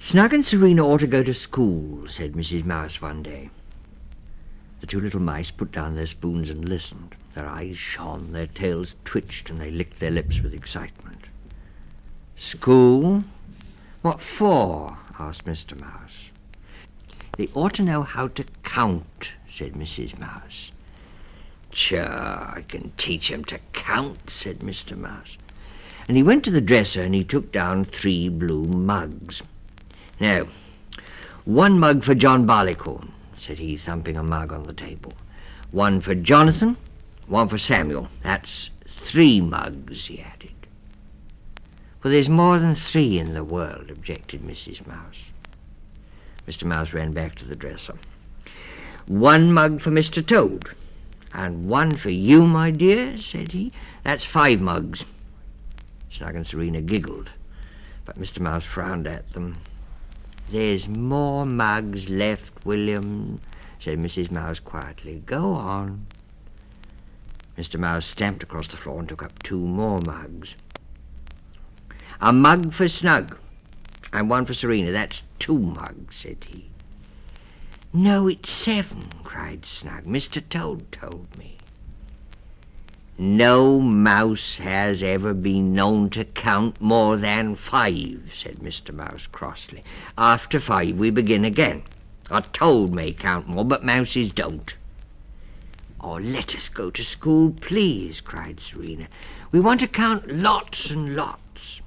"Snug and Serena ought to go to school," said Mrs. Mouse one day. The two little mice put down their spoons and listened. Their eyes shone, their tails twitched, and they licked their lips with excitement. "School? What for?" asked Mr. Mouse. "They ought to know how to count," said Mrs. Mouse. "Sure, I can teach 'em to count," said Mr. Mouse. And he went to the dresser and he took down 3 blue mugs. "Now, 1 mug for John Barleycorn," said he, thumping a mug on the table. "1 for Jonathan, 1 for Samuel. That's 3 mugs," he added. "Well, there's more than 3 in the world," objected Mrs. Mouse. Mr. Mouse ran back to the dresser. "1 mug for Mr. Toad, and 1 for you, my dear," said he. "That's 5 mugs." Snug and Serena giggled, but Mr. Mouse frowned at them. "There's more mugs left, William," said Mrs. Mouse quietly. "Go on." Mr. Mouse stamped across the floor and took up 2 more mugs. "A mug for Snug, and 1 for Serena. That's 2 mugs," said he. "No, it's 7, cried Snug. "Mr. Toad told me." "No mouse has ever been known to count more than 5, said Mr. Mouse crossly. "After 5 we begin again. A toad may count more, but mouses don't." "Oh, let us go to school, please," cried Serena. "We want to count lots and lots."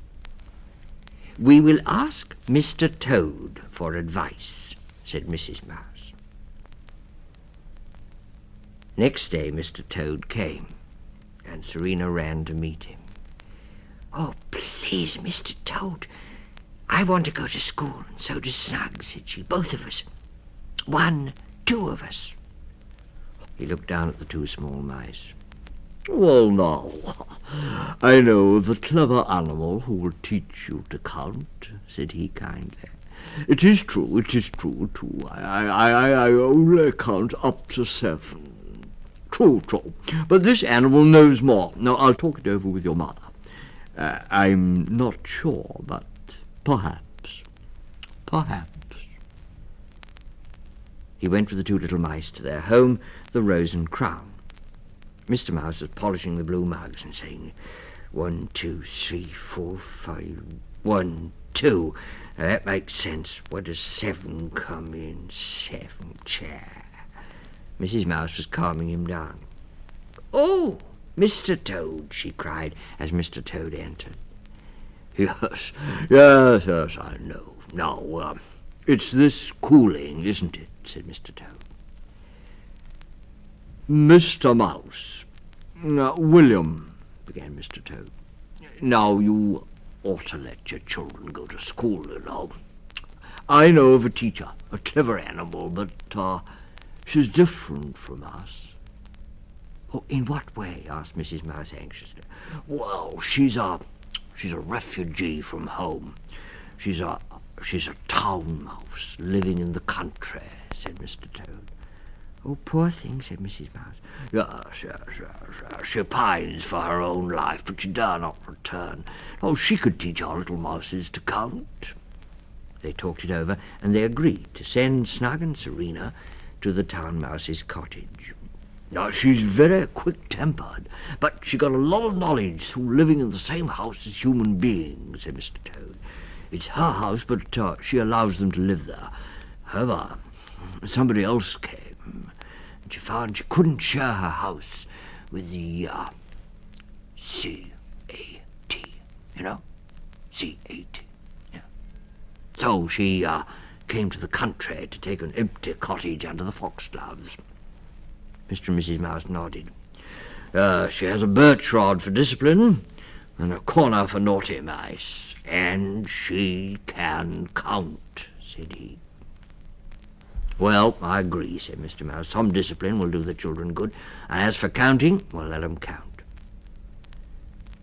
"We will ask Mr. Toad for advice," said Mrs. Mouse. Next day Mr. Toad came, and Serena ran to meet him. "Oh, please, Mr. Toad, I want to go to school, and so does Snug," said she. "Both of us. 1, 2 of us." He looked down at the 2 small mice. "Well, now, I know of a clever animal who will teach you to count," said he kindly. It is true, too. I only count up to 7. True. But this animal knows more. Now, I'll talk it over with your mother. I'm not sure, but perhaps. He went with the 2 little mice to their home, the Rose and Crown. Mr. Mouse was polishing the blue mugs and saying, 1, 2, 3, 4, 5, 1, 2. Now, that makes sense. Where does 7 come in? 7, chair. Mrs. Mouse was calming him down. "Oh, Mr. Toad," she cried as Mr. Toad entered. Yes, I know. Now, it's this cooling, isn't it?" said Mr. Toad. "Mr. Mouse, William," began Mr. Toad. "Now, you ought to let your children go to school, you know. I know of a teacher, a clever animal, but she's different from us." "Oh, in what way?" asked Mrs. Mouse anxiously. "Well, she's a refugee from home. She's a town mouse living in the country," said Mr. Toad. "Oh, poor thing," said Mrs. Mouse. Yes. She pines for her own life, but she dare not return. Oh, she could teach our little mouses to count." They talked it over, and they agreed to send Snug and Serena to the town mouse's cottage. Now, she's very quick-tempered, but she got a lot of knowledge through living in the same house as human beings," said Mr. Toad. "It's her house, but she allows them to live there. However, somebody else came, and she found she couldn't share her house with the C-A-T, you know? C-A-T, yeah. So she came to the country to take an empty cottage under the foxgloves." Mr. and Mrs. Mouse nodded. "She has a birch rod for discipline and a corner for naughty mice, and she can count," said he. "Well, I agree," said Mr. Mouse. "Some discipline will do the children good, and as for counting, well, let 'em count."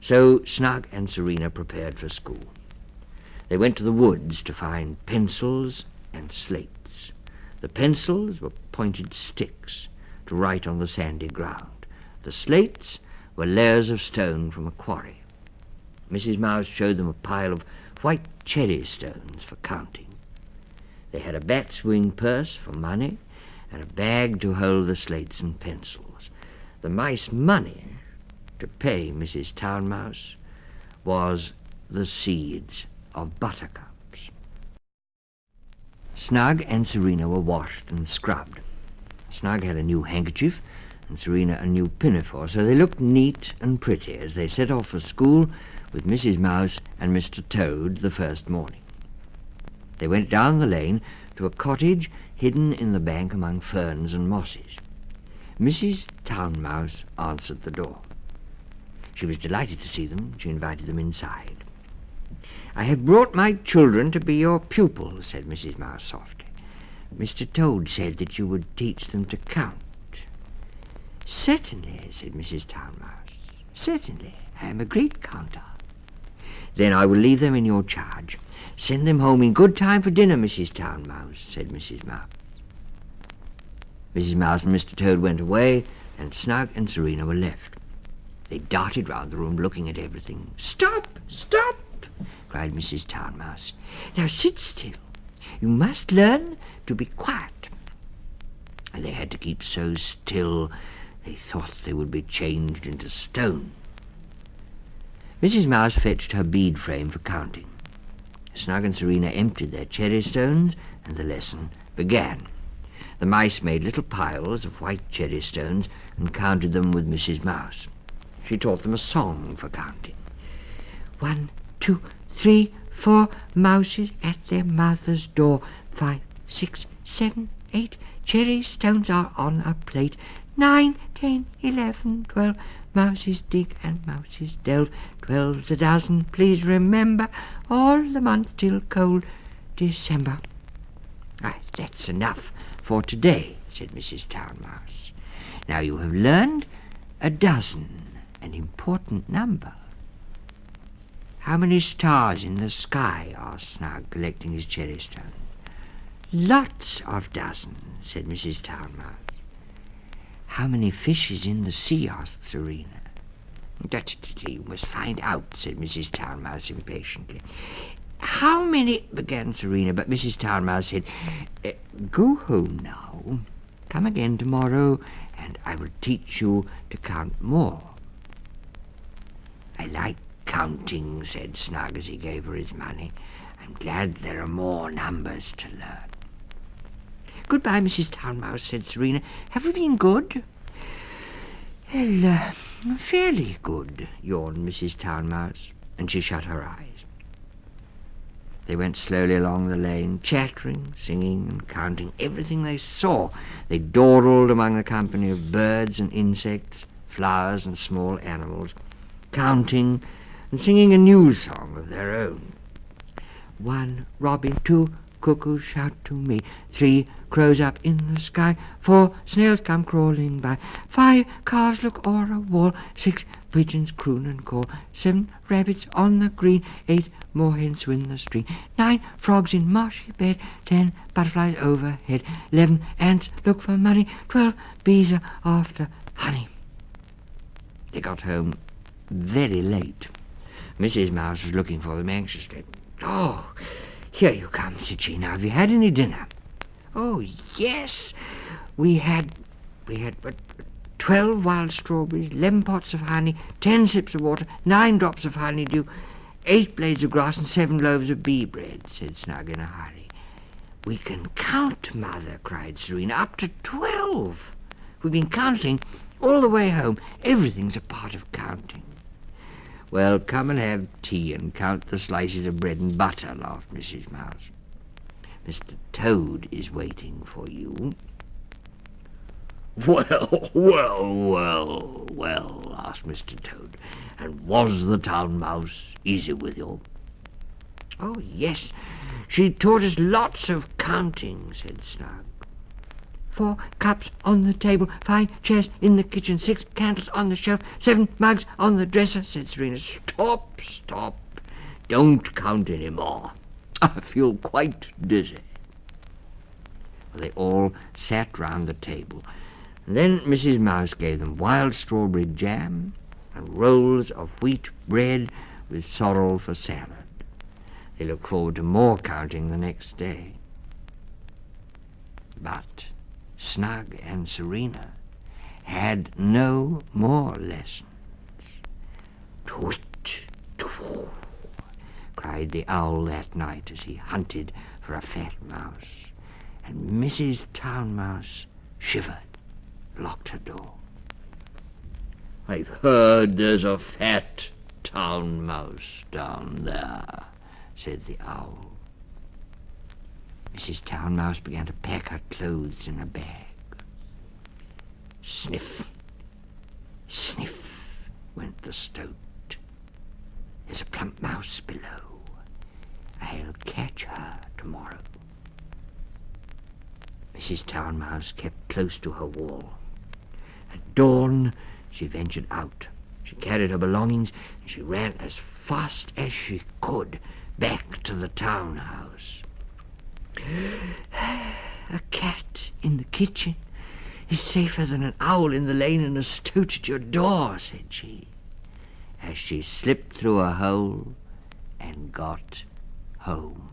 So Snug and Serena prepared for school. They went to the woods to find pencils and slates. The pencils were pointed sticks to write on the sandy ground. The slates were layers of stone from a quarry. Mrs. Mouse showed them a pile of white cherry stones for counting. They had a bat's wing purse for money and a bag to hold the slates and pencils. The mice money to pay Mrs. Town Mouse was the seeds of buttercups. Snug and Serena were washed and scrubbed. Snug had a new handkerchief and Serena a new pinafore, so they looked neat and pretty as they set off for school with Mrs. Mouse and Mr. Toad the first morning. They went down the lane to a cottage hidden in the bank among ferns and mosses. Mrs. Town Mouse answered the door. She was delighted to see them. She invited them inside. "I have brought my children to be your pupils," said Mrs. Mouse softly. "Mr. Toad said that you would teach them to count." "Certainly," said Mrs. Town Mouse. "Certainly. I am a great counter." "Then I will leave them in your charge. Send them home in good time for dinner, Mrs. Town Mouse," said Mrs. Mouse. Mrs. Mouse and Mr. Toad went away, and Snug and Serena were left. They darted round the room, looking at everything. "Stop! Stop!" cried Mrs. Town Mouse. "Now sit still. You must learn to be quiet." And they had to keep so still they thought they would be changed into stone. Mrs. Mouse fetched her bead frame for counting. Snug and Serena emptied their cherry stones, and the lesson began. The mice made little piles of white cherry stones and counted them with Mrs. Mouse. She taught them a song for counting. 1, 2, 3, 4 mouses at their mother's door. 5, 6, 7, 8 cherry stones are on a plate. 9, 10, 11, 12 mouses dig and mouses delve. 12's a dozen, please remember, all the month till cold December. That's enough for today," said Mrs. Town Mouse. "Now you have learned a dozen, an important number." "How many stars in the sky?" asked Snug, collecting his cherry stone. "Lots of dozens," said Mrs. Town Mouse. "How many fishes in the sea?" asked Serena. "That you must find out," said Mrs. Town Mouse impatiently. "How many—" began Serena, but Mrs. Town Mouse said, "Go home now. Come again tomorrow, and I will teach you to count more." "I like counting," said Snug as he gave her his money. "I'm glad there are more numbers to learn." "Goodbye, Mrs. Town Mouse," said Serena. "Have we been good?" "Well, fairly good," yawned Mrs. Town Mouse, and she shut her eyes. They went slowly along the lane, chattering, singing, and counting everything they saw. They dawdled among the company of birds and insects, flowers and small animals, counting and singing a new song of their own. 1 robin, 2 cuckoos shout to me, 3 crows up in the sky, 4 snails come crawling by, 5 calves look o'er a wall, 6 pigeons croon and call, 7 rabbits on the green, 8 moorhens swim the stream, 9 frogs in marshy bed, 10 butterflies overhead, 11 ants look for money, 12 bees are after honey. They got home very late. Mrs. Mouse was looking for them anxiously. "Oh, here you come," said she. "Now, have you had any dinner?" "Oh, yes. We had but 12 wild strawberries, 11 pots of honey, 10 sips of water, 9 drops of honeydew, 8 blades of grass, and 7 loaves of bee bread," said Snug in a hurry. "We can count, Mother," cried Serena, "up to 12. We've been counting all the way home. Everything's a part of counting." "Well, come and have tea and count the slices of bread and butter," laughed Mrs. Mouse. "Mr. Toad is waiting for you." Well, well, well, well, asked Mr. Toad, and was the Town Mouse easy with you? "Oh, yes. She taught us lots of counting," said Snug. 4 cups on the table, 5 chairs in the kitchen, 6 candles on the shelf, 7 mugs on the dresser," said Serena. Stop, stop. Don't count any more. I feel quite dizzy. They all sat round the table. And then Mrs. Mouse gave them wild strawberry jam and rolls of wheat bread with sorrel for salad. They looked forward to more counting the next day. But Snug and Serena had no more lessons. Twit, twoo, cried the owl that night as he hunted for a fat mouse, and Mrs. Town Mouse shivered, locked her door. I've heard there's a fat town mouse down there, said the owl. Mrs. Town Mouse began to pack her clothes in a bag. Sniff, sniff went the stoat. There's a plump mouse below. I'll catch her tomorrow. Mrs. Town Mouse kept close to her wall. At dawn, she ventured out. She carried her belongings, and she ran as fast as she could back to the townhouse. A cat in the kitchen is safer than an owl in the lane and a stoat at your door, said she, as she slipped through a hole and got home.